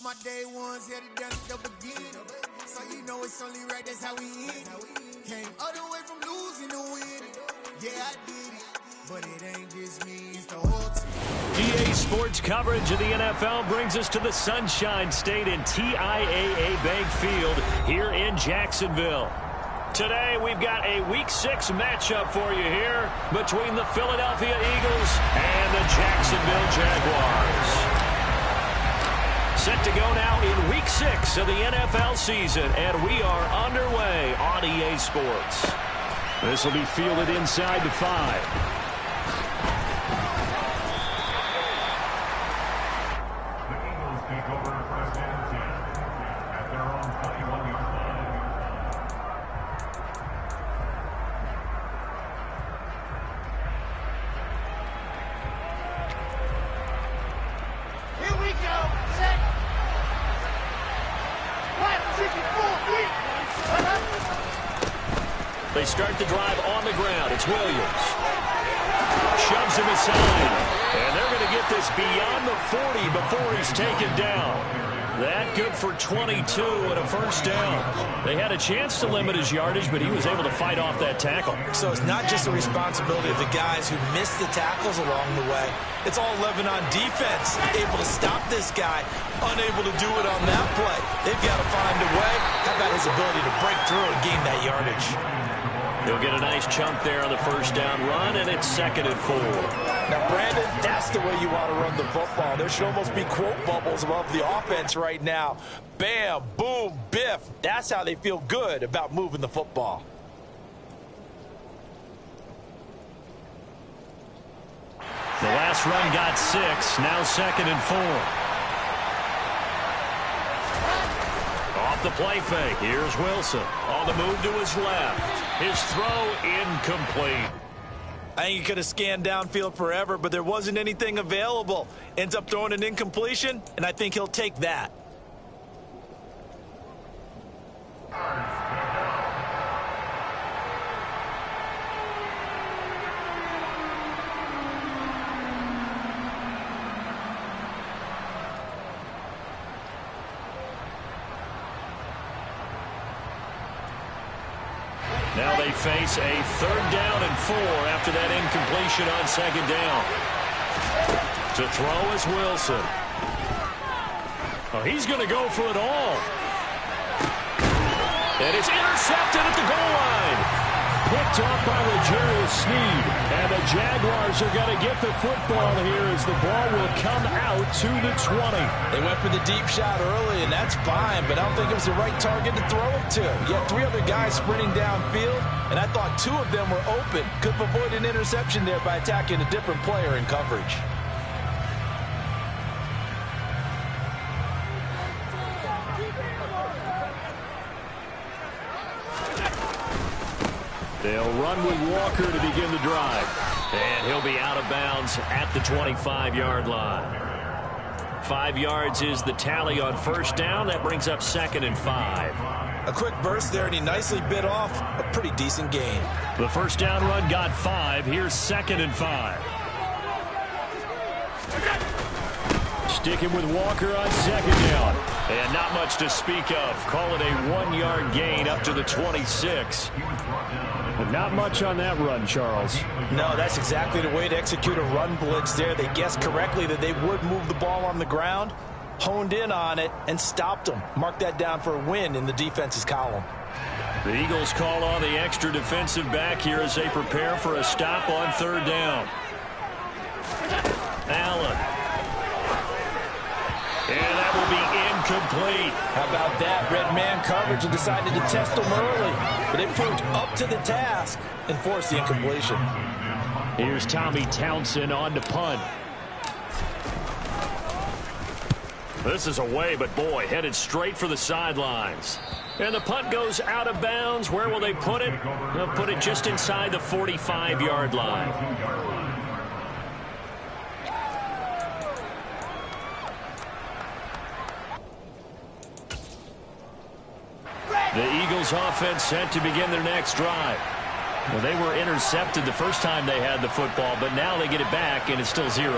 my day ones headed down to the beginning. So you know it's only right, that's how we end it. Came all the way from losing to winning. Yeah, I did it, but it ain't just me, it's the whole team. EA Sports coverage of the NFL brings us to the Sunshine State in TIAA Bank Field here in Jacksonville. Today, we've got a Week 6 matchup for you here between the Philadelphia Eagles and the Jacksonville Jaguars. Set to go now in Week 6 of the NFL season, and we are underway on EA Sports. This will be fielded inside the 5. They start the drive on the ground. It's Williams. Shoves him aside. And they're going to get this beyond the 40 before he's taken down. That good for 22 and a first down. They had a chance to limit his yardage, but he was able to fight off that tackle. So it's not just the responsibility of the guys who missed the tackles along the way. It's all 11 on defense, able to stop this guy, unable to do it on that play. They've got to find a way. How about his ability to break through and gain that yardage? He'll get a nice chunk there on the first down run, and it's 2nd and 4. Now, Brandon, that's the way you want to run the football. There should almost be quote bubbles above the offense right now. Bam, boom, biff. That's how they feel good about moving the football. The last run got 6, now 2nd and 4. Off the play fake, here's Wilson. On the move to his left. His throw incomplete. I think he could have scanned downfield forever, but there wasn't anything available. Ends up throwing an incompletion, and I think he'll take that. Now they face a 3rd down and 4 after that incompletion on 2nd down. To throw is Wilson. Oh, he's going to go for it all. And it's intercepted at the goal line. Picked off by L'Jarius Sneed. And the Jaguars are going to get the football here as the ball will come out to the 20. They went for the deep shot early, and that's fine, but I don't think it was the right target to throw it to. You had 3 other guys sprinting downfield, and I thought 2 of them were open. Could have avoided an interception there by attacking a different player in coverage. They'll run with Walker to begin the drive. And he'll be out of bounds at the 25-yard line. 5 yards is the tally on first down. That brings up 2nd and 5. A quick burst there, and he nicely bit off a pretty decent gain. The first down run got 5. Here's 2nd and 5. Sticking with Walker on 2nd down. And not much to speak of. Call it a 1-yard gain up to the 26. But not much on that run, Charles. No, that's exactly the way to execute a run blitz there. They guessed correctly that they would move the ball on the ground, honed in on it, and stopped them. Mark that down for a win in the defense's column. The Eagles call on the extra defensive back here as they prepare for a stop on 3rd down. Allen. And that will be incomplete. How about that? Red man coverage and decided to test them early. But they proved up to the task and forced the incompletion. Here's Tommy Townsend on to punt. This is away, but boy, headed straight for the sidelines. And the punt goes out of bounds. Where will they put it? They'll put it just inside the 45-yard line. The Eagles offense set to begin their next drive. Well, they were intercepted the first time they had the football, but now they get it back, and it's still 0-0.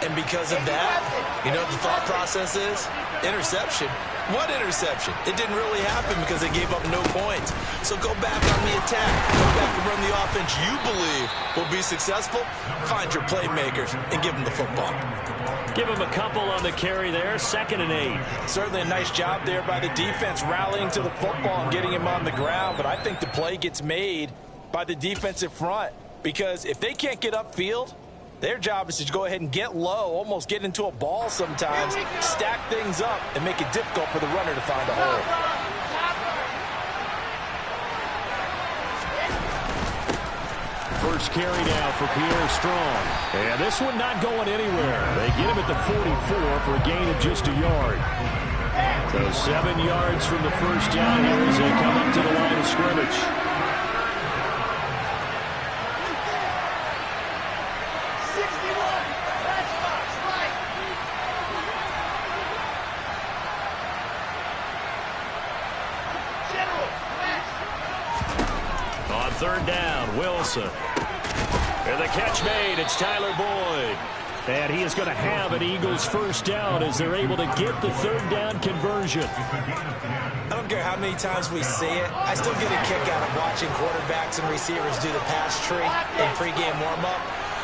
And because of that, you know what the thought process is? Interception. What interception? It didn't really happen because they gave up no points. So go back on the attack. Go back and run the offense you believe will be successful. Find your playmakers and give them the football. Give them a couple on the carry there, 2nd and 8. Certainly a nice job there by the defense rallying to the football and getting him on the ground, but I think the play gets made by the defensive front, because if they can't get upfield, their job is to go ahead and get low, almost get into a ball sometimes, stack things up, and make it difficult for the runner to find a hole. First carry now for Pierre Strong. And this one not going anywhere. They get him at the 44 for a gain of just a yard. So 7 yards from the first down here as they come up to the line of scrimmage. Third down, Wilson. And the catch made, it's Tyler Boyd. And he is going to have an Eagles first down as they're able to get the third down conversion. I don't care how many times we see it. I still get a kick out of watching quarterbacks and receivers do the pass tree in pregame warm-up.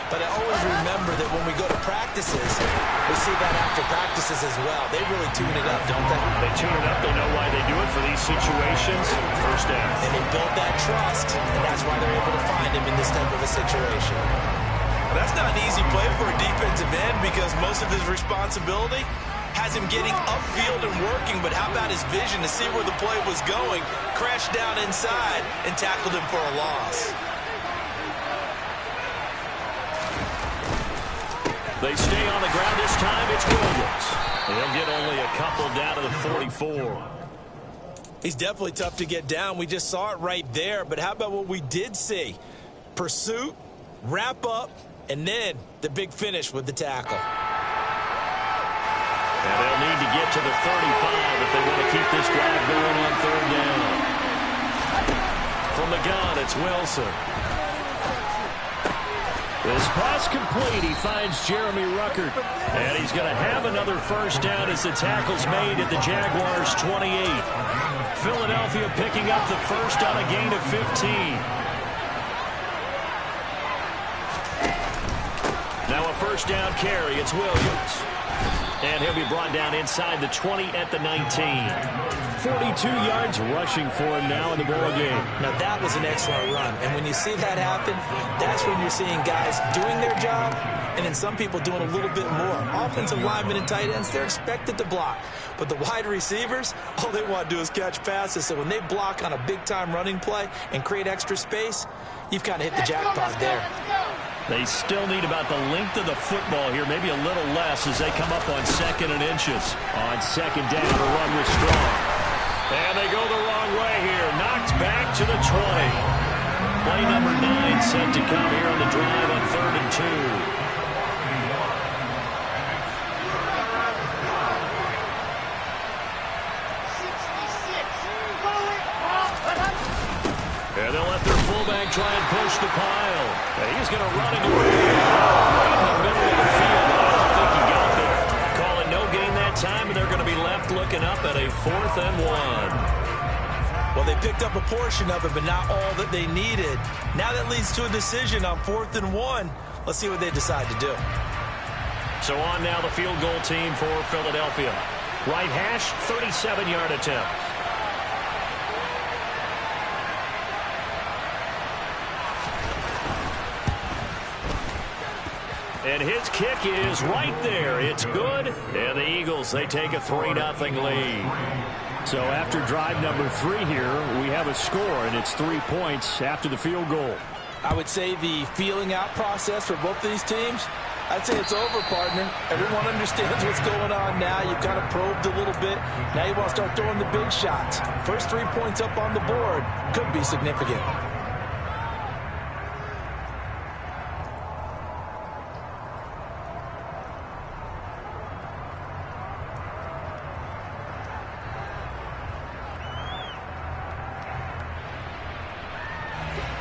But I always remember that when we go to practices, we see that after practices as well. They really tune it up, don't they? They tune it up. They know why they do it for these situations. First down. And they build that trust, and that's why they're able to find him in this type of a situation. Well, that's not an easy play for a defensive end because most of his responsibility has him getting upfield and working, but how about his vision to see where the play was going, crashed down inside, and tackled him for a loss. They stay on the ground this time. It's Williams. They'll get only a couple down to the 44. He's definitely tough to get down. We just saw it right there. But how about what we did see? Pursuit, wrap up, and then the big finish with the tackle. And they'll need to get to the 35 if they want to keep this drive going on third down. From the gun, it's Wilson. This pass complete. He finds Jeremy Ruckert. And he's going to have another first down as the tackle's made at the Jaguars' 28. Philadelphia picking up the first on a gain of 15. Now a first down carry. It's Williams. And he'll be brought down inside the 20 at the 19. 42 yards rushing for him now in the ball game. Now that was an excellent run. And when you see that happen, that's when you're seeing guys doing their job and then some people doing a little bit more. Offensive linemen and tight ends, they're expected to block. But the wide receivers, all they want to do is catch passes. So when they block on a big-time running play and create extra space, you've kind of hit the jackpot there. They still need about the length of the football here, maybe a little less as they come up on 2nd and inches. On 2nd down, a run with Strong. And they go the wrong way here. Knocked back to the 20. Play number 9 set to come here on the drive on 3rd and 2. And they'll let their fullback try and push the pile. And he's going to run into it right in the middle of the field. I don't think he got there. Calling no gain that time, and they're going to be left looking up at a 4th and 1. Well, they picked up a portion of it, but not all that they needed. Now that leads to a decision on 4th and 1. Let's see what they decide to do. So on now the field goal team for Philadelphia. Right hash, 37-yard attempt. And his kick is right there. It's good. And the Eagles, they take a 3-0 lead. So after drive number 3 here, we have a score, and it's 3 points after the field goal. I would say the feeling out process for both these teams, I'd say it's over, partner. Everyone understands what's going on now. You've kind of probed a little bit. Now you want to start throwing the big shots. First 3 points up on the board could be significant.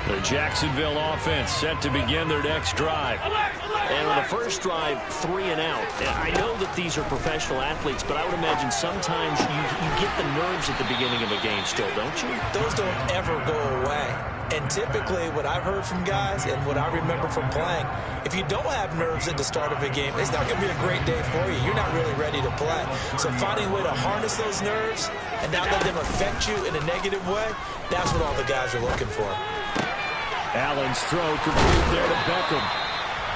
The The Jacksonville offense set to begin their next drive. And on the first drive, 3 and out. I know that these are professional athletes, but I would imagine sometimes you get the nerves at the beginning of a game still, don't you? Those don't ever go away. And typically what I've heard from guys and what I remember from playing, if you don't have nerves at the start of a game, it's not going to be a great day for you. You're not really ready to play. So finding a way to harness those nerves and not let them affect you in a negative way, that's what all the guys are looking for. Allen's throw complete there to Beckham.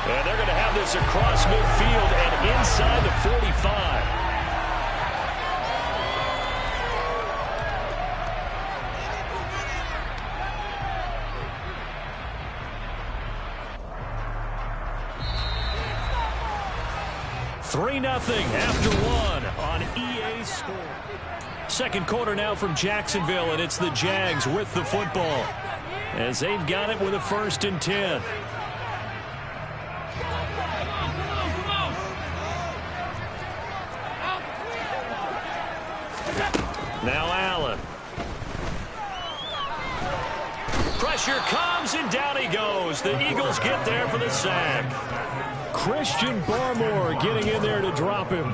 And they're going to have this across midfield and inside the 45. Nothing after one on EA Sport. Second quarter now from Jacksonville, and it's the Jags with the football as they've got it with a 1st and 10. Now Allen. Pressure comes, and down he goes. The Eagles get there for the sack. Christian Barmore getting in there to drop him.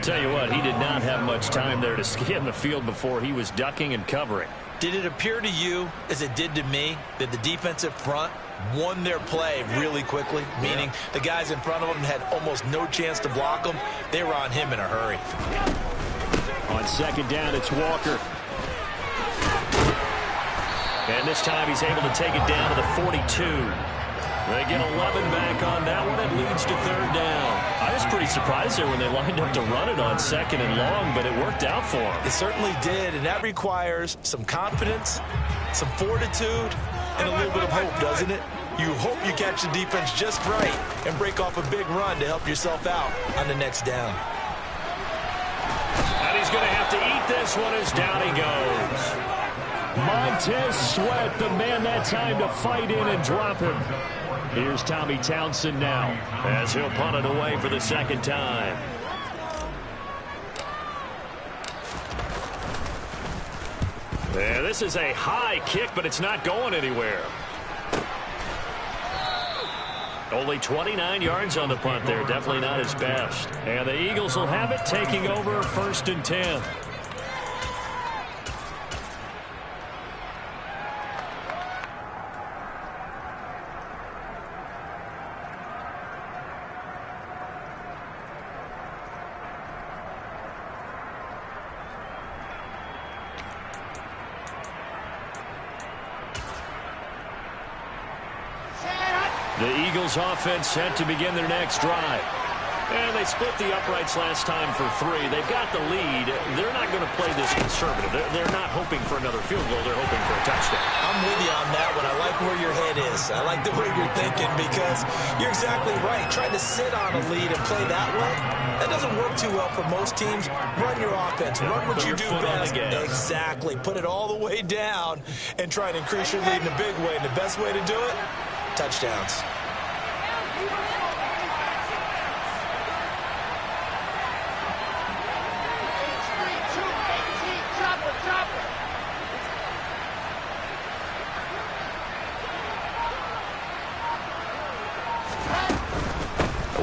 Tell you what, he did not have much time there to scan the field before he was ducking and covering. Did it appear to you, as it did to me, that the defensive front won their play really quickly? Meaning the guys in front of them had almost no chance to block him. They were on him in a hurry. On second down, it's Walker. And this time he's able to take it down to the 42. They get 11 back on that one. It leads to 3rd down. I was pretty surprised there when they lined up to run it on 2nd and long, but it worked out for them. It certainly did, and that requires some confidence, some fortitude, and a little bit of hope, doesn't it? You hope you catch the defense just right and break off a big run to help yourself out on the next down. And he's going to have to eat this one as down he goes. Montez Sweat, the man that time to fight in and drop him. Here's Tommy Townsend now as he'll punt it away for the 2nd time. Yeah, this is a high kick, but it's not going anywhere. Only 29 yards on the punt there. Definitely not his best. And the Eagles will have it, taking over 1st and 10. The Eagles offense set to begin their next drive. And they split the uprights last time for 3. They've got the lead. They're not going to play this conservative. They're not hoping for another field goal. They're hoping for a touchdown. I'm with you on that one. I like where your head is. I like the way you're thinking because you're exactly right. Trying to sit on a lead and play that way, that doesn't work too well for most teams. Run your offense. Run what you do best. Exactly. Put it all the way down and try and increase your lead in a big way. And the best way to do it, touchdowns.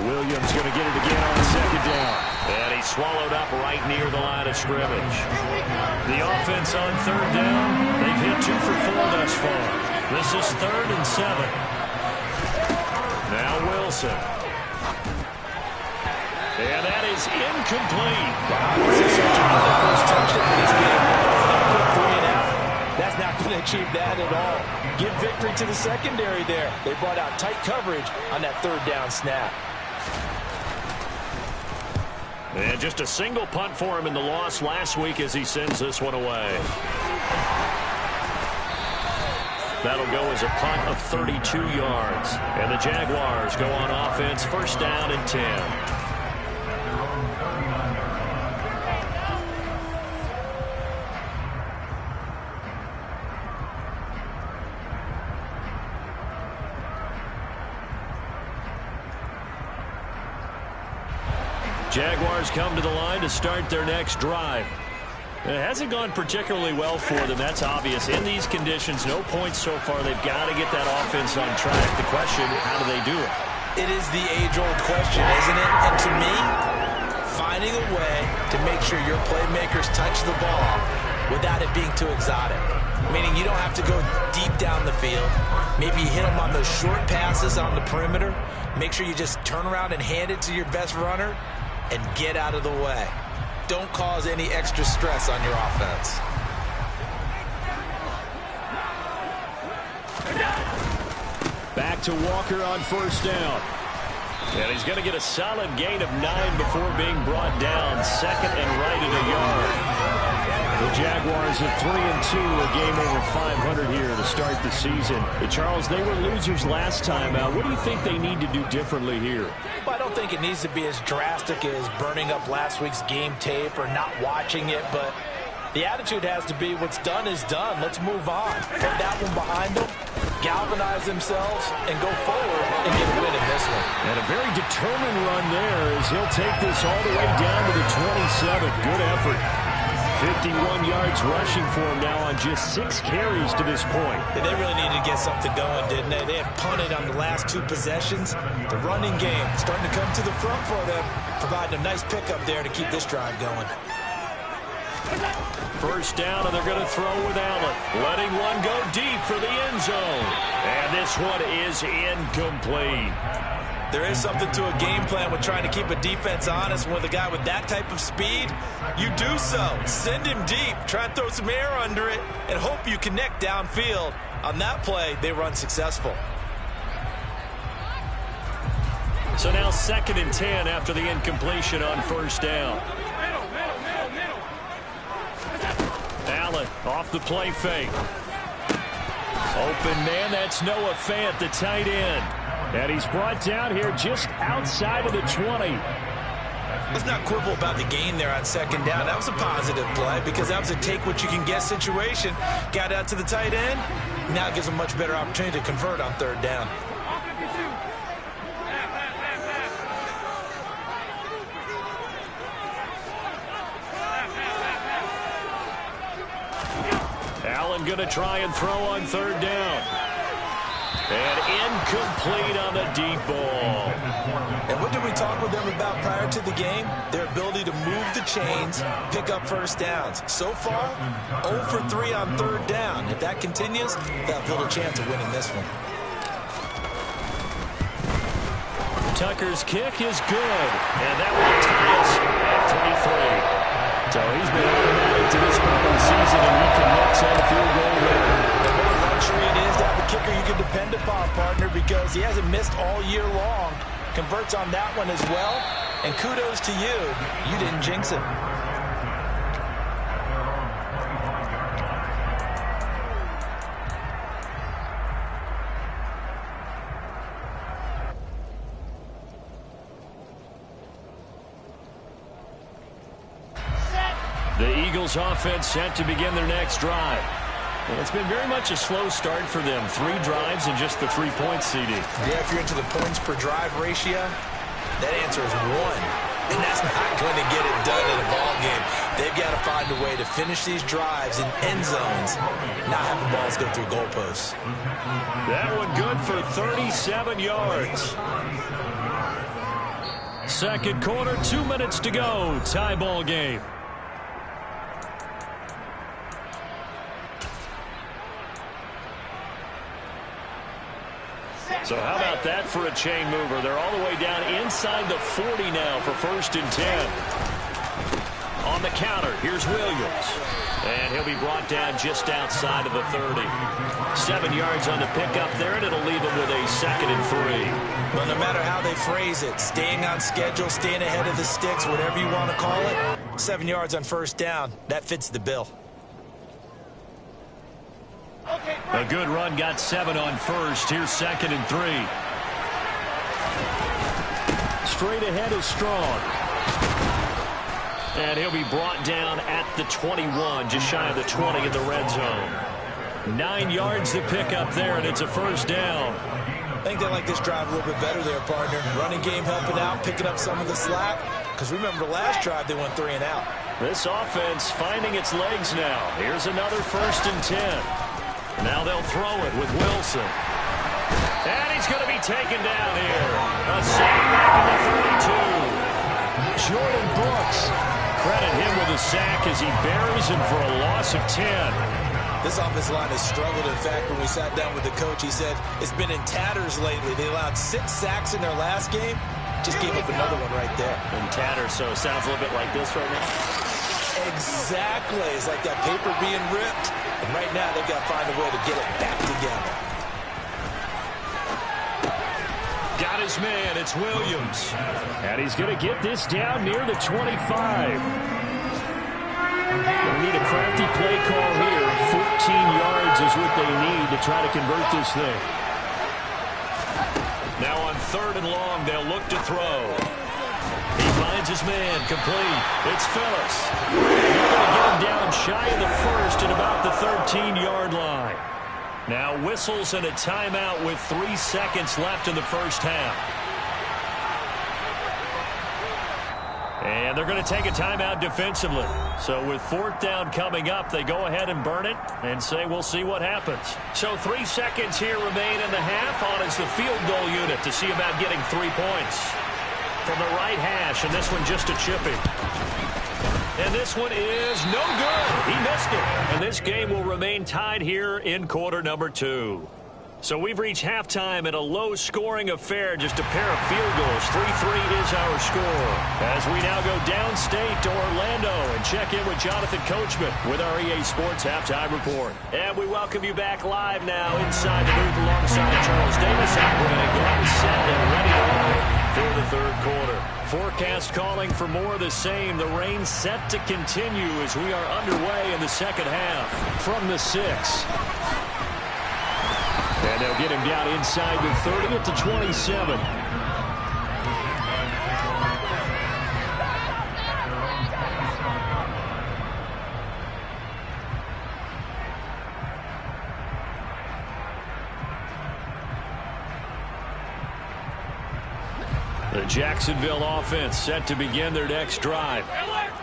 Williams going to get it again on 2nd down. And he's swallowed up right near the line of scrimmage. The offense on 3rd down. They've hit 2 for 4 thus far. This is 3rd and 7. Now Wilson. And that is incomplete. Wow, this is such a first touchdown in this game. That quick 3 and out. That's not going to achieve that at all. Give victory to the secondary there. They brought out tight coverage on that 3rd down snap. And just a single punt for him in the loss last week as he sends this one away. That'll go as a punt of 32 yards. And the Jaguars go on offense, 1st down and 10. Jaguars come to the line to start their next drive. It hasn't gone particularly well for them. That's obvious. In these conditions, no points so far. They've got to get that offense on track. The question, how do they do it? It is the age-old question, isn't it? And to me, finding a way to make sure your playmakers touch the ball without it being too exotic. Meaning you don't have to go deep down the field. Maybe you hit them on those short passes on the perimeter. Make sure you just turn around and hand it to your best runner and get out of the way. Don't cause any extra stress on your offense. Back to Walker on first down. And he's going to get a solid gain of 9 before being brought down. Second and right in a yard. The Jaguars at 3-2, a game over 500 here to start the season. Charles, they were losers last time out. What do you think they need to do differently here? Well, I don't think it needs to be as drastic as burning up last week's game tape or not watching it, but the attitude has to be what's done is done. Let's move on. Put that one behind them, galvanize themselves, and go forward and get a win in this one. And a very determined run there as he'll take this all the way down to the 27. Good effort. 51 yards rushing for him now on just 6 carries to this point. They really needed to get something going, didn't they? They had punted on the last 2 possessions. The running game starting to come to the front for them, providing a nice pickup there to keep this drive going. First down, and they're going to throw with Allen. Letting one go deep for the end zone. And this one is incomplete. There is something to a game plan with trying to keep a defense honest. With a guy with that type of speed, you do so. Send him deep. Try and throw some air under it and hope you connect downfield. On that play, they were unsuccessful. So now 2nd and 10 after the incompletion on first down. Allen off the play fake. Open man, that's Noah Fant, the tight end. And he's brought down here just outside of the 20. Let's not quibble about the gain there on 2nd down. That was a positive play because that was a take-what-you-can-get situation. Got out to the tight end. Now it gives them a much better opportunity to convert on 3rd down. Allen going to try and throw on 3rd down. And incomplete on the deep ball. And what did we talk with them about prior to the game? Their ability to move the chains, pick up first downs. So far, 0 for 3 on 3rd down. If that continues, they'll have little chance of winning this one. Tucker's kick is good. And that will tie us at 3-3. So he's been automatic to this point of the season, and he connects on the field goal there. Luxury it is to have a kicker you can depend upon, partner, because he hasn't missed all year long. Converts on that one as well. And kudos to you. You didn't jinx it. The Eagles offense set to begin their next drive. Well, it's been very much a slow start for them. 3 drives and just the 3-point CD. Yeah, if you're into the points per drive ratio, that answer is 1. And that's not going to get it done in a ball game. They've got to find a way to finish these drives in end zones, not have the balls go through goalposts. That one good for 37 yards. Second quarter, 2 minutes to go. Tie ball game. So how about that for a chain mover? They're all the way down inside the 40 now for 1st and 10. On the counter, here's Williams. And he'll be brought down just outside of the 30. 7 yards on the pickup there, and it'll leave him with a 2nd and 3. Well, no matter how they phrase it, staying on schedule, staying ahead of the sticks, whatever you want to call it, 7 yards on 1st down, that fits the bill. A good run, got 7 on 1st. Here's 2nd and 3. Straight ahead is Strong. And he'll be brought down at the 21, just shy of the 20 in the red zone. 9 yards to pick up there, and it's a 1st down. I think they like this drive a little bit better there, partner. Running game helping out, picking up some of the slack. Because remember, the last drive they went 3 and out. This offense finding its legs now. Here's another 1st and 10. Now they'll throw it with Wilson. And he's going to be taken down here. A sack back in the 32. Jordan Brooks. Credit him with a sack as he buries him for a loss of 10. This offensive line has struggled. In fact, when we sat down with the coach, he said it's been in tatters lately. They allowed 6 sacks in their last game. Just gave up another one right there. In tatters, so it sounds a little bit like this right now. Exactly. It's like that paper being ripped. And right now, they've got to find a way to get it back together. Got his man. It's Williams. And he's going to get this down near the 25. They need a crafty play call here. 14 yards is what they need to try to convert this thing. Now on 3rd and long, they'll look to throw. He finds his man complete. It's Phillips. They're going to get him down shy of the 1st at about the 13-yard line. Now whistles and a timeout with 3 seconds left in the first half. And they're going to take a timeout defensively. So with 4th down coming up, they go ahead and burn it and say we'll see what happens. So 3 seconds here remain in the half on as the field goal unit to see about getting 3 points. From the right hash, and this one just a chipping. And this one is no good. He missed it. And this game will remain tied here in quarter number 2. So we've reached halftime in a low-scoring affair, just a pair of field goals. 3-3 is our score. As we now go downstate to Orlando and check in with Jonathan Coachman with our EA Sports Halftime Report. And we welcome you back live now inside the booth alongside Charles Davis. We're going to get set and ready to roll for the 3rd quarter. Forecast calling for more of the same. The rain set to continue as we are underway in the second half from the 6. And they'll get him down inside the 30 at the 27. The Jacksonville offense set to begin their next drive.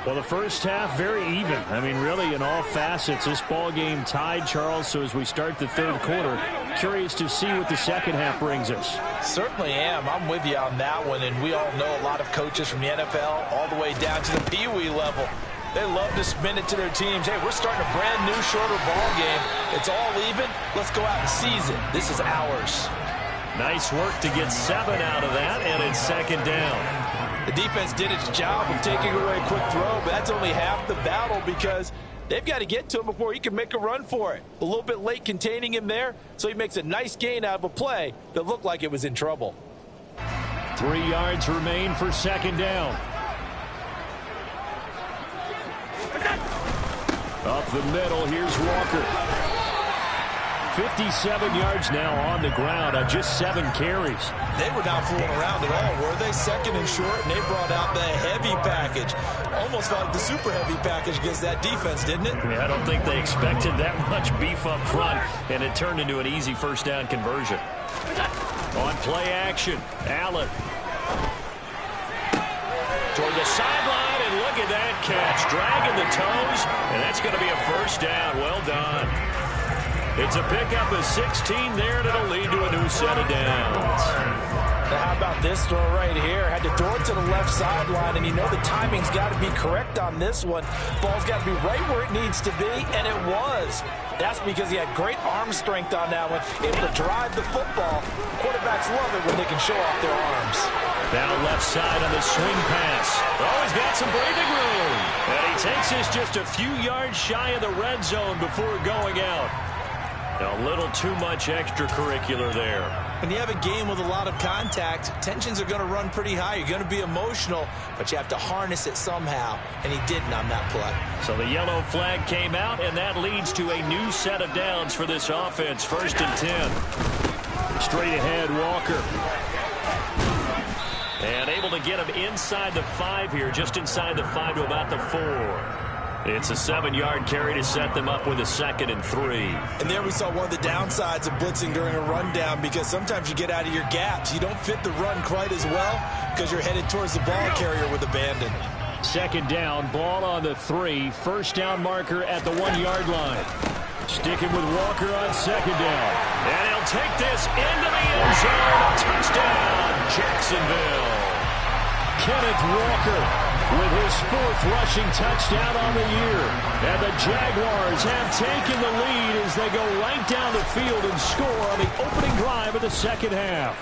Well, the first half, very even. I mean, really, in all facets, this ball game tied, Charles. So as we start the 3rd quarter, curious to see what the second half brings us. Certainly am. I'm with you on that one. And we all know a lot of coaches from the NFL all the way down to the Pee-wee level. They love to spin it to their teams. Hey, we're starting a brand new, shorter ball game. It's all even. Let's go out and seize it. This is ours. Nice work to get 7 out of that, and it's 2nd down. The defense did its job of taking away a quick throw, but that's only half the battle because they've got to get to him before he can make a run for it. A little bit late containing him there, so he makes a nice gain out of a play that looked like it was in trouble. 3 yards remain for 2nd down. Up the middle, here's Walker. 57 yards now on the ground on just 7 carries. They were not fooling around at all, were they? 2nd and short, and they brought out the heavy package. Almost felt like the super heavy package against that defense, didn't it? Yeah, I don't think they expected that much beef up front, and it turned into an easy 1st down conversion. On play action, Allen. Toward the sideline, and look at that catch. Dragging the toes, and that's going to be a 1st down. Well done. It's a pickup of 16 there, and it'll lead to a new set of downs. Now how about this throw right here? Had to throw it to the left sideline, and you know the timing's got to be correct on this one. Ball's got to be right where it needs to be, and it was. That's because he had great arm strength on that one, able to drive the football. Quarterbacks love it when they can show off their arms. Now left side on the swing pass. Oh, he's got some breathing room. And he takes this just a few yards shy of the red zone before going out. A little too much extracurricular there. When you have a game with a lot of contact, tensions are going to run pretty high. You're going to be emotional, but you have to harness it somehow, and he didn't on that play. So the yellow flag came out, and that leads to a new set of downs for this offense. 1st and 10. Straight ahead, Walker. And able to get him inside the 5 here, just inside the 5 to about the 4. It's a 7-yard carry to set them up with a 2nd and 3. And there we saw one of the downsides of blitzing during a rundown, because sometimes you get out of your gaps. You don't fit the run quite as well because you're headed towards the ball carrier with abandon. Second down, ball on the 3. First down marker at the 1-yard line. Sticking with Walker on second down. And he'll take this into the end zone. Touchdown, Jacksonville. Kenneth Walker with his 4th rushing touchdown on the year. And the Jaguars have taken the lead as they go right down the field and score on the opening drive of the second half.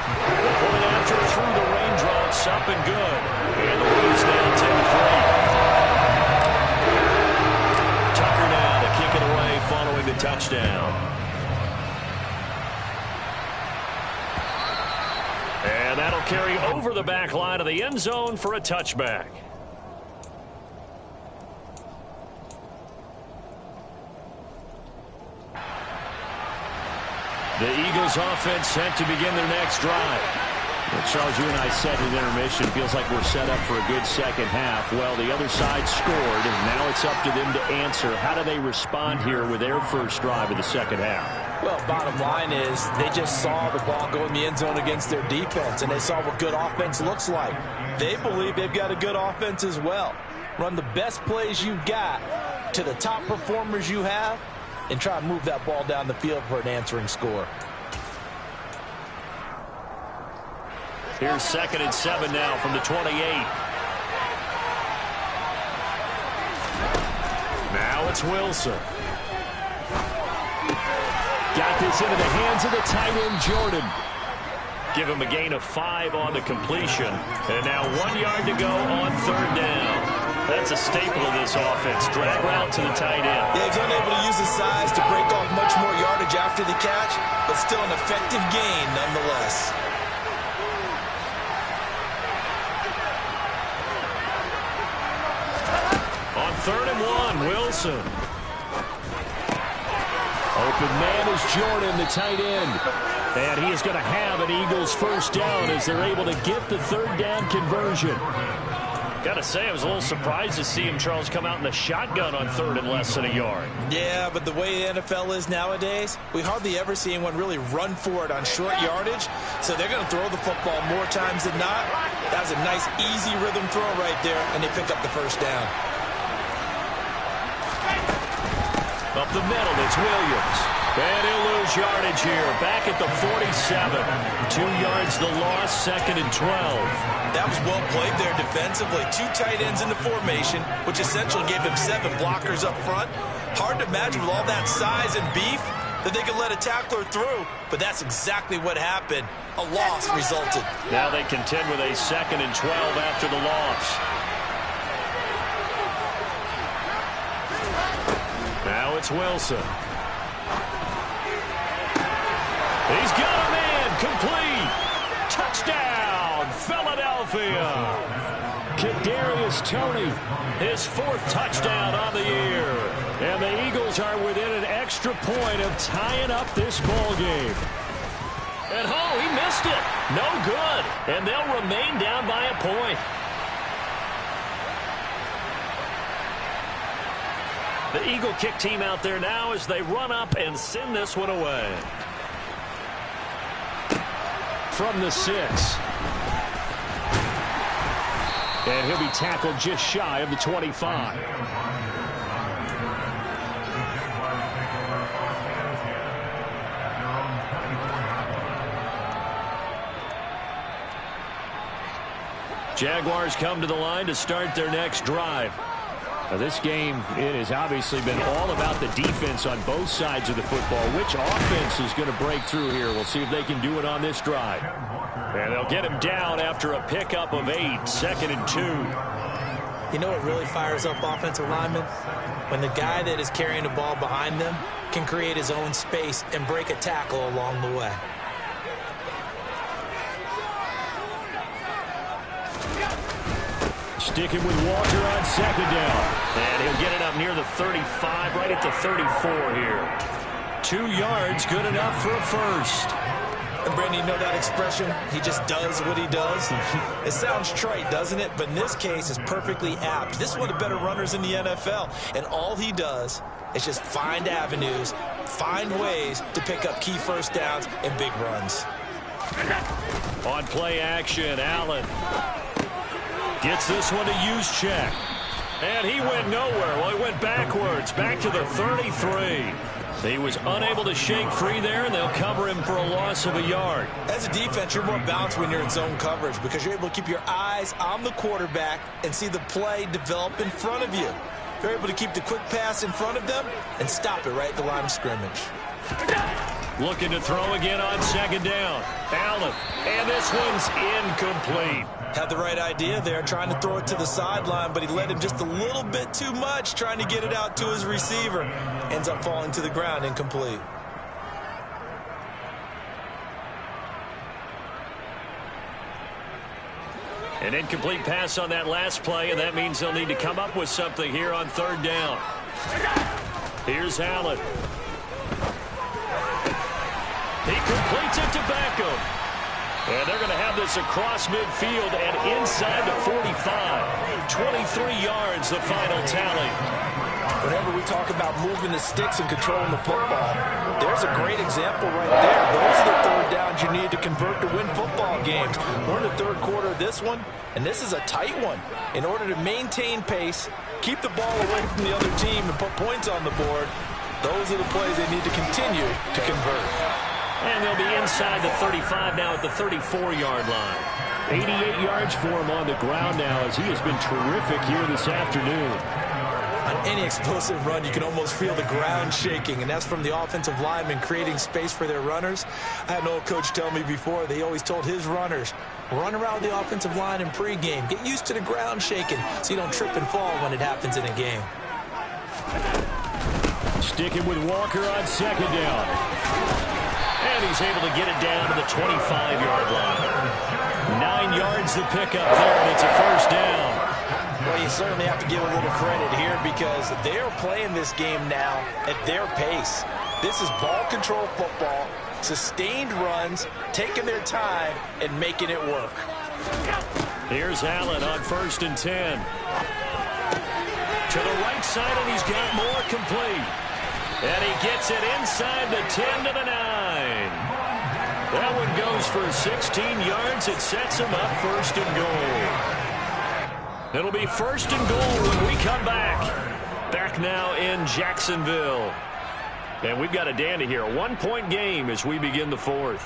Coming after through the raindrops, up and good. And the lead's now 10-3. Tucker now to kick it away following the touchdown. And that'll carry over the back line of the end zone for a touchback. The Eagles offense set to begin their next drive. Well, Charles, you and I said in intermission, feels like we're set up for a good second half. Well, the other side scored, and now it's up to them to answer. How do they respond here with their first drive of the second half? Well, bottom line is they just saw the ball go in the end zone against their defense, and they saw what good offense looks like. They believe they've got a good offense as well. Run the best plays you've got to the top performers you have, and try and move that ball down the field for an answering score. Here's 2nd and 7 now from the 28. Now it's Wilson. Got this into the hands of the tight end, Jordan. Give him a gain of 5 on the completion. And now 1 yard to go on 3rd down. That's a staple of this offense. Drag route to the tight end. Yeah, he's unable to use his size to break off much more yardage after the catch, but still an effective gain nonetheless. On 3rd and 1, Wilson. Open man is Jordan, the tight end. And he is going to have an Eagles first down as they're able to get the 3rd down conversion. Got to say, I was a little surprised to see him, Charles, come out in the shotgun on 3rd and less than a yard. Yeah, but the way the NFL is nowadays, we hardly ever see anyone really run for it on short yardage. So they're going to throw the football more times than not. That was a nice, easy rhythm throw right there, and they pick up the first down. Up the middle, it's Williams. And he'll lose yardage here. Back at the 47. 2 yards the loss, 2nd and 12. That was well played there defensively. 2 tight ends in the formation, which essentially gave them 7 blockers up front. Hard to imagine with all that size and beef that they could let a tackler through, but that's exactly what happened. A loss resulted. Now they contend with a 2nd and 12 after the loss. Now it's Wilson. He's got a man, complete. Touchdown, Philadelphia. Kadarius Toney, his 4th touchdown on the year. And the Eagles are within an extra point of tying up this ball game. And he missed it. No good. And they'll remain down by a point. The Eagle kick team out there now as they run up and send this one away. From the 6. And he'll be tackled just shy of the 25. Jaguars come to the line to start their next drive. Now this game, it has obviously been all about the defense on both sides of the football. Which offense is going to break through here? We'll see if they can do it on this drive. And they'll get him down after a pickup of 8, 2nd and 2. You know what really fires up offensive linemen? When the guy that is carrying the ball behind them can create his own space and break a tackle along the way. Sticking with Walker on 2nd down. And he'll get it up near the 35, right at the 34 here. 2 yards, good enough for a first. And Brandon, you know that expression? He just does what he does. It sounds trite, doesn't it? But in this case, it's perfectly apt. This is one of the better runners in the NFL. And all he does is just find avenues, find ways to pick up key first downs and big runs. On play action, Allen. Gets this one to use check. And he went nowhere. Well, he went backwards, back to the 33. He was unable to shake free there, and they'll cover him for a loss of a yard. As a defense, you're more balanced when you're in zone coverage because you're able to keep your eyes on the quarterback and see the play develop in front of you. You're able to keep the quick pass in front of them and stop it right at the line of scrimmage. Looking to throw again on second down. Allen, and this one's incomplete. Had the right idea there, trying to throw it to the sideline, but he led him just a little bit too much, trying to get it out to his receiver. Ends up falling to the ground, incomplete. An incomplete pass on that last play, and that means they'll need to come up with something here on third down. Here's Allen. He completes it to Beckham. And they're going to have this across midfield and inside the 45. 23 yards, the final tally. Whenever we talk about moving the sticks and controlling the football, there's a great example right there. Those are the third downs you need to convert to win football games. We're in the third quarter of this one, and this is a tight one. In order to maintain pace, keep the ball away from the other team, and put points on the board, those are the plays they need to continue to convert. And they'll be inside the 35 now at the 34-yard line. 88 yards for him on the ground now as he has been terrific here this afternoon. On any explosive run, you can almost feel the ground shaking, and that's from the offensive linemen creating space for their runners. I had an old coach tell me before, they always told his runners, run around the offensive line in pregame. Get used to the ground shaking so you don't trip and fall when it happens in a game. Sticking with Walker on second down. And he's able to get it down to the 25-yard line. 9 yards to pick up there, and it's a first down. Well, you certainly have to give a little credit here because they're playing this game now at their pace. This is ball control football, sustained runs, taking their time, and making it work. Here's Allen on 1st and 10. To the right side, and he's got more complete. And he gets it inside the 10 to the 9. That one goes for 16 yards. It sets him up 1st and goal. It'll be 1st and goal when we come back. Back now in Jacksonville. And we've got a dandy here. A 1-point game as we begin the 4th.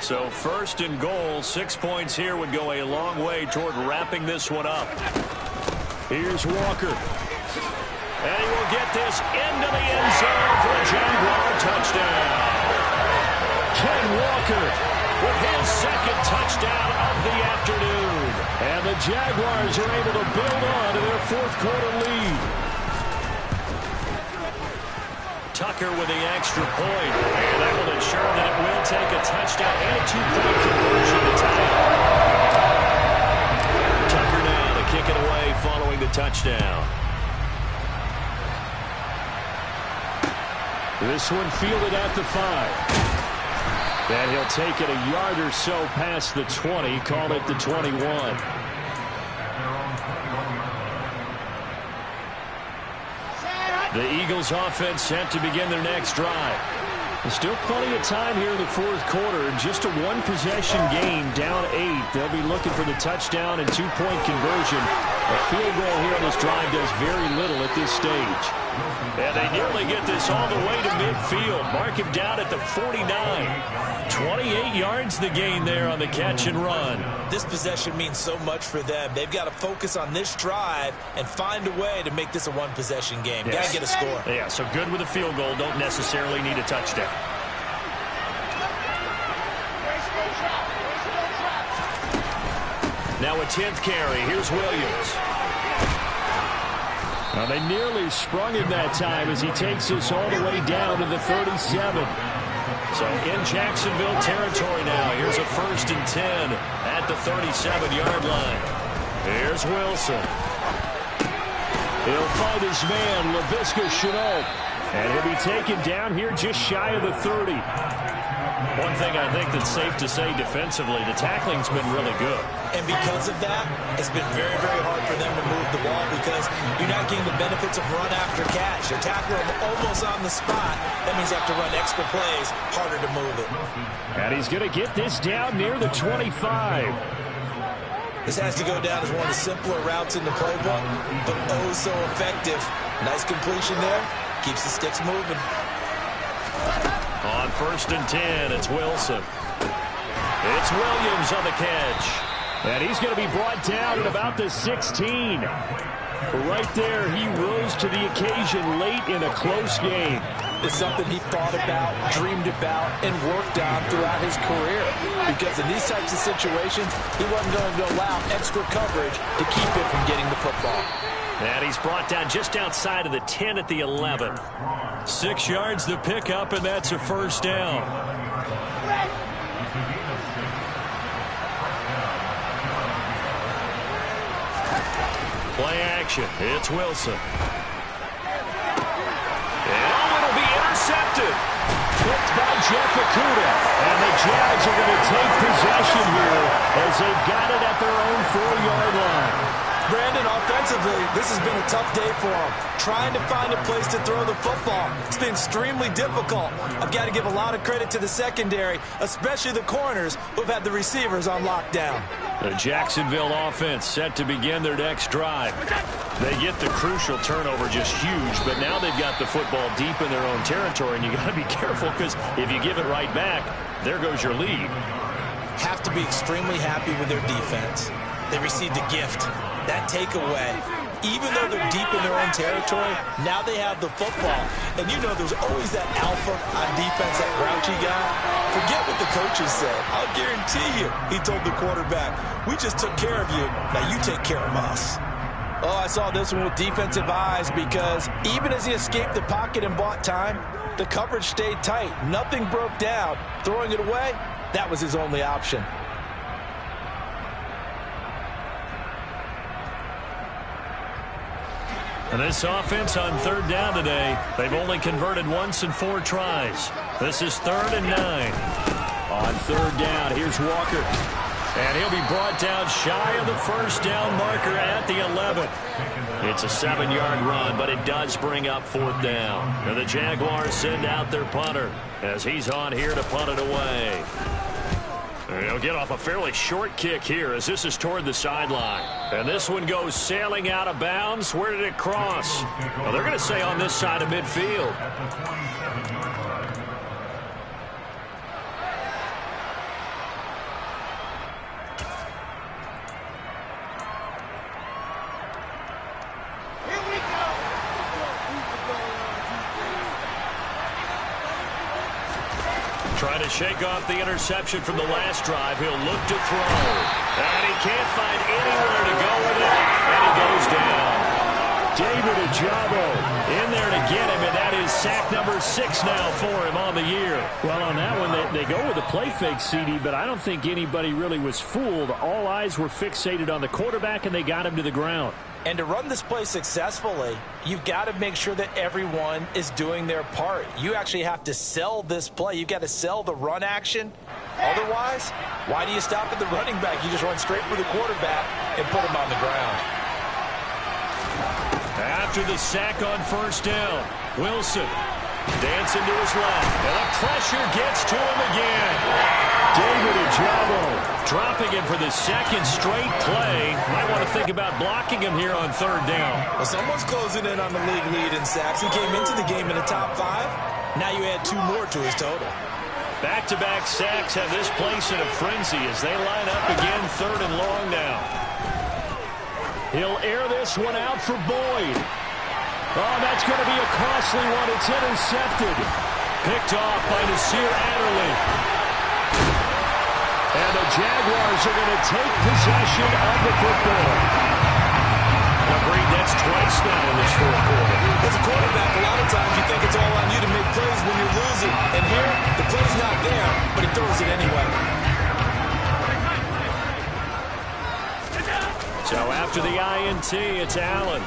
So 1st and goal, 6 points here would go a long way toward wrapping this one up. Here's Walker. And he will get this into the end zone for a Jaguar touchdown. Ken Walker with his second touchdown of the afternoon. And the Jaguars are able to build on to their 4th quarter lead. Tucker with the extra point, and that will ensure that it will take a touchdown and a 2-point conversion to tie it. Tucker now to kick it away following the touchdown. This one fielded at the 5. And he'll take it a yard or so past the 20, call it the 21. The Eagles offense set to begin their next drive. There's still plenty of time here in the 4th quarter. Just a 1-possession game, down 8. They'll be looking for the touchdown and 2-point conversion. A field goal here on this drive does very little at this stage. And they nearly get this all the way to midfield. Mark him down at the 49. 28 yards the gain there on the catch and run. This possession means so much for them. They've got to focus on this drive and find a way to make this a 1-possession game. Yes. Got to get a score. Yeah, so good with a field goal. Don't necessarily need a touchdown. Now a 10th carry. Here's Williams. Now they nearly sprung him that time as he takes this all the way down to the 37. So in Jacksonville territory now. Here's a 1st and 10 at the 37-yard line. Here's Wilson. He'll find his man, Laviska Shenault. And he'll be taken down here just shy of the 30. One thing I think that's safe to say defensively, the tackling's been really good. And because of that, it's been very, very hard for them to move the ball because you're not getting the benefits of run after catch. You're tackling them almost on the spot. That means you have to run extra plays, harder to move it. And he's going to get this down near the 25. This has to go down as one of the simpler routes in the playbook, but oh so effective. Nice completion there. Keeps the sticks moving. On 1st and 10, it's Wilson. It's Williams on the catch. And he's going to be brought down at about the 16. Right there, he rose to the occasion late in a close game. It's something he thought about, dreamed about, and worked on throughout his career. Because in these types of situations, he wasn't going to allow extra coverage to keep him from getting the football. And he's brought down just outside of the 10 at the 11. 6 yards the pickup, and that's a first down. Play action. It's Wilson. And it'll be intercepted. Picked by Jeff Okudah. And the Jags are going to take possession here as they've got it at their own 4-yard line. Brandon, offensively, this has been a tough day for him. Trying to find a place to throw the football. It's been extremely difficult. I've got to give a lot of credit to the secondary, especially the corners who've had the receivers on lockdown. The Jacksonville offense set to begin their next drive. They get the crucial turnover, just huge, but now they've got the football deep in their own territory, and you got to be careful because if you give it right back, there goes your lead. Have to be extremely happy with their defense. They received a gift. That takeaway, even though they're deep in their own territory, now they have the football. And you know there's always that alpha on defense, that grouchy guy. Forget what the coaches said. I'll guarantee you, he told the quarterback, we just took care of you. Now you take care of us. Oh, I saw this one with defensive eyes because even as he escaped the pocket and bought time, the coverage stayed tight. Nothing broke down. Throwing it away, that was his only option. And this offense on 3rd down today, they've only converted once in 4 tries. This is 3rd and 9. On 3rd down, here's Walker. And he'll be brought down shy of the first down marker at the 11. It's a 7-yard run, but it does bring up 4th down. And the Jaguars send out their punter as he's on here to punt it away. He'll get off a fairly short kick here as this is toward the sideline. And this one goes sailing out of bounds. Where did it cross? Well, they're going to say on this side of midfield. Trying to shake off the interception from the last drive. He'll look to throw. And he can't find anywhere to go with it. And he goes down. David Ojabo in there to get him, and that is sack number 6 now for him on the year. Well, on that one, they go with a play fake, CD, but I don't think anybody really was fooled. All eyes were fixated on the quarterback, and they got him to the ground. And to run this play successfully, you've got to make sure that everyone is doing their part. You actually have to sell this play. You've got to sell the run action. Otherwise, why do you stop at the running back? You just run straight for the quarterback and put him on the ground. After the sack on 1st down, Wilson dancing to his left. And the pressure gets to him again. David Ojabo dropping him for the 2nd straight play. Might want to think about blocking him here on 3rd down. Well, someone's closing in on the league lead in sacks. He came into the game in the top 5. Now you add 2 more to his total. Back-to-back sacks have this place in a frenzy as they line up again 3rd and long now. He'll air this one out for Boyd. Oh, that's going to be a costly one. It's intercepted. Picked off by Nasir Adderley. And the Jaguars are going to take possession of the football. Agreed, that's twice now in this 4th quarter. As a quarterback, a lot of times you think it's all on you to make plays when you're losing. And here, the play's not there, but he throws it anyway. So after the INT, it's Allen.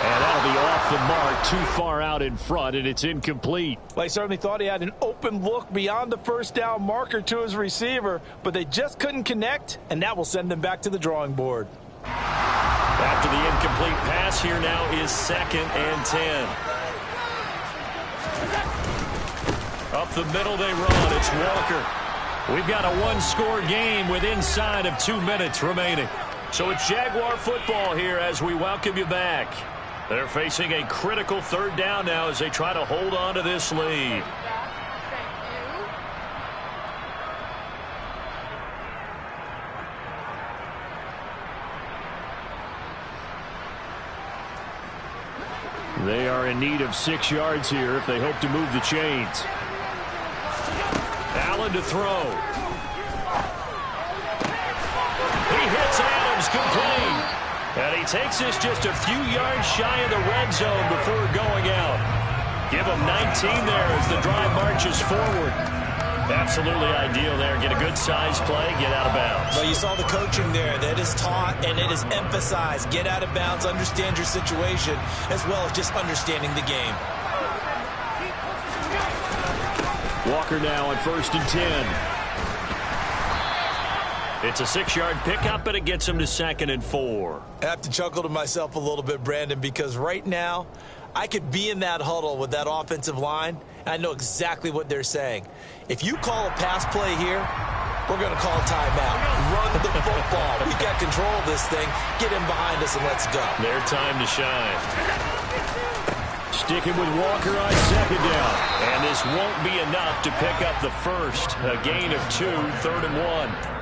And that'll be off the mark, too far out in front, and it's incomplete. Well, he certainly thought he had an open look beyond the first down marker to his receiver, but they just couldn't connect, and that will send them back to the drawing board. After the incomplete pass, here now is 2nd and 10. Up the middle they run. It's Walker. We've got a one-score game with inside of 2 minutes remaining. So it's Jaguar football here as we welcome you back. They're facing a critical 3rd down now as they try to hold on to this lead. They are in need of 6 yards here if they hope to move the chains. Allen to throw. He hits Adams complete. And he takes this just a few yards shy of the red zone before going out. Give him 19 there as the drive marches forward. Absolutely ideal there. Get a good size play, get out of bounds. Well, you saw the coaching there. That is taught and it is emphasized. Get out of bounds, understand your situation, as well as just understanding the game. Walker now on 1st and 10. It's a 6-yard pickup, and it gets him to 2nd and 4. I have to chuckle to myself a little bit, Brandon, because right now I could be in that huddle with that offensive line, and I know exactly what they're saying. If you call a pass play here, we're going to call a timeout. Run the football. We got control of this thing. Get him behind us and let's go. Their time to shine. Sticking with Walker on 2nd down. And this won't be enough to pick up the first. A gain of 2, 3rd and 1.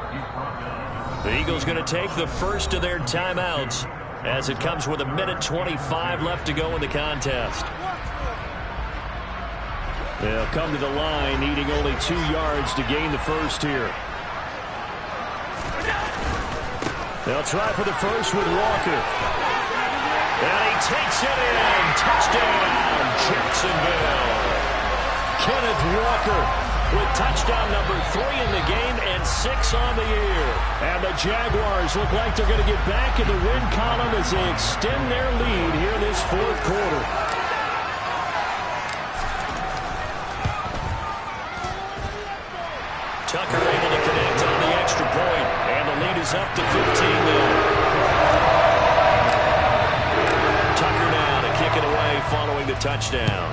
The Eagles going to take the first of their timeouts as it comes with 1:25 left to go in the contest. They'll come to the line needing only 2 yards to gain the first here. They'll try for the first with Walker. And he takes it in. Touchdown, Jacksonville. Kenneth Walker with touchdown number 3 in the game and 6 on the year. And the Jaguars look like they're going to get back in the win column as they extend their lead here this 4th quarter. Tucker able to connect on the extra point, and the lead is up to 15 now. Tucker now to kick it away following the touchdown.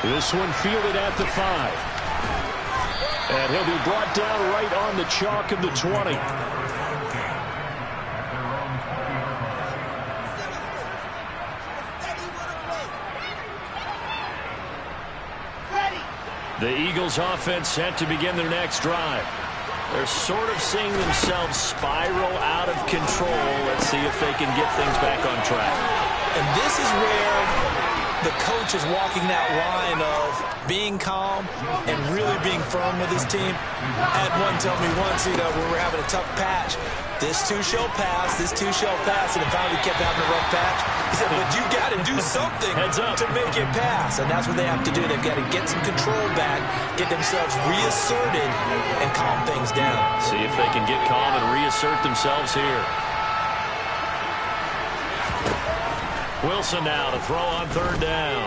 This one fielded at the 5. And he'll be brought down right on the chalk of the 20. The Eagles offense set to begin their next drive. They're sort of seeing themselves spiral out of control. Let's see if they can get things back on track. And this is where the coach is walking that line of being calm and really being firm with his team. I had one tell me once, when we were having a tough patch, this too shall pass, this too shall pass, and it finally kept having a rough patch. He said, but you got to do something to make it pass, and that's what they have to do. They've got to get some control back, get themselves reasserted, and calm things down. See if they can get calm and reassert themselves here. Wilson now to throw on 3rd down.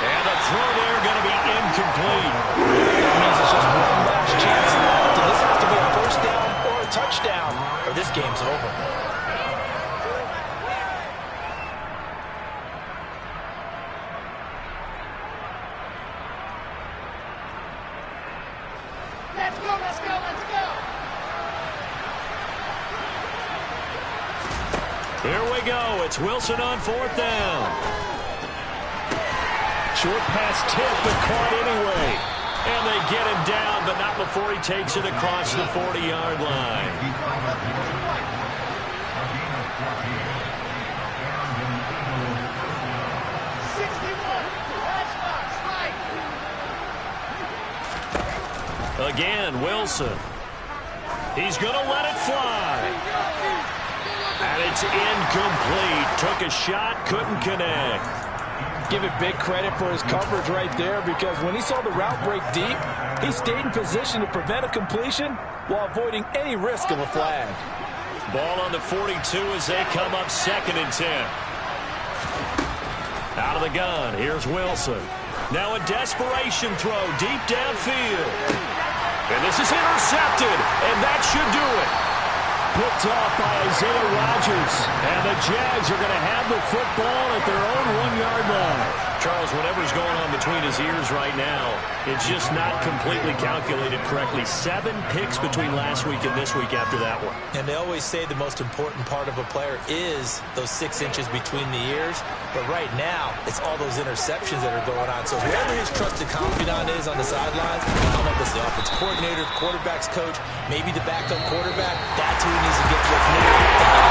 And the throw there going to be incomplete. That means it's just one last chance left. And this has to be a 1st down or a touchdown, or this game's over. Let's go, let's go, let's go! Here we go. It's Wilson on 4th down. Short pass tip, but caught anyway. And they get him down, but not before he takes it across the 40-yard line. Again, Wilson. He's going to let it fly. And it's incomplete. Took a shot, couldn't connect. Give it big credit for his coverage right there, because when he saw the route break deep, he stayed in position to prevent a completion while avoiding any risk of a flag. Ball on the 42 as they come up 2nd and 10. Out of the gun, here's Wilson. Now a desperation throw deep downfield. And this is intercepted, and that should do it. Picked off by Isaiah Rodgers. And the Jags are going to have the football at their own 1-yard line. Charles, whatever's going on between his ears right now, it's just not completely calculated correctly. 7 picks between last week and this week after that one. And they always say the most important part of a player is those 6 inches between the ears. But right now, it's all those interceptions that are going on. So whoever his trusted confidant is on the sidelines, I don't know if it's the offensive coordinator, quarterback's coach, maybe the backup quarterback, that's who he needs to get with now.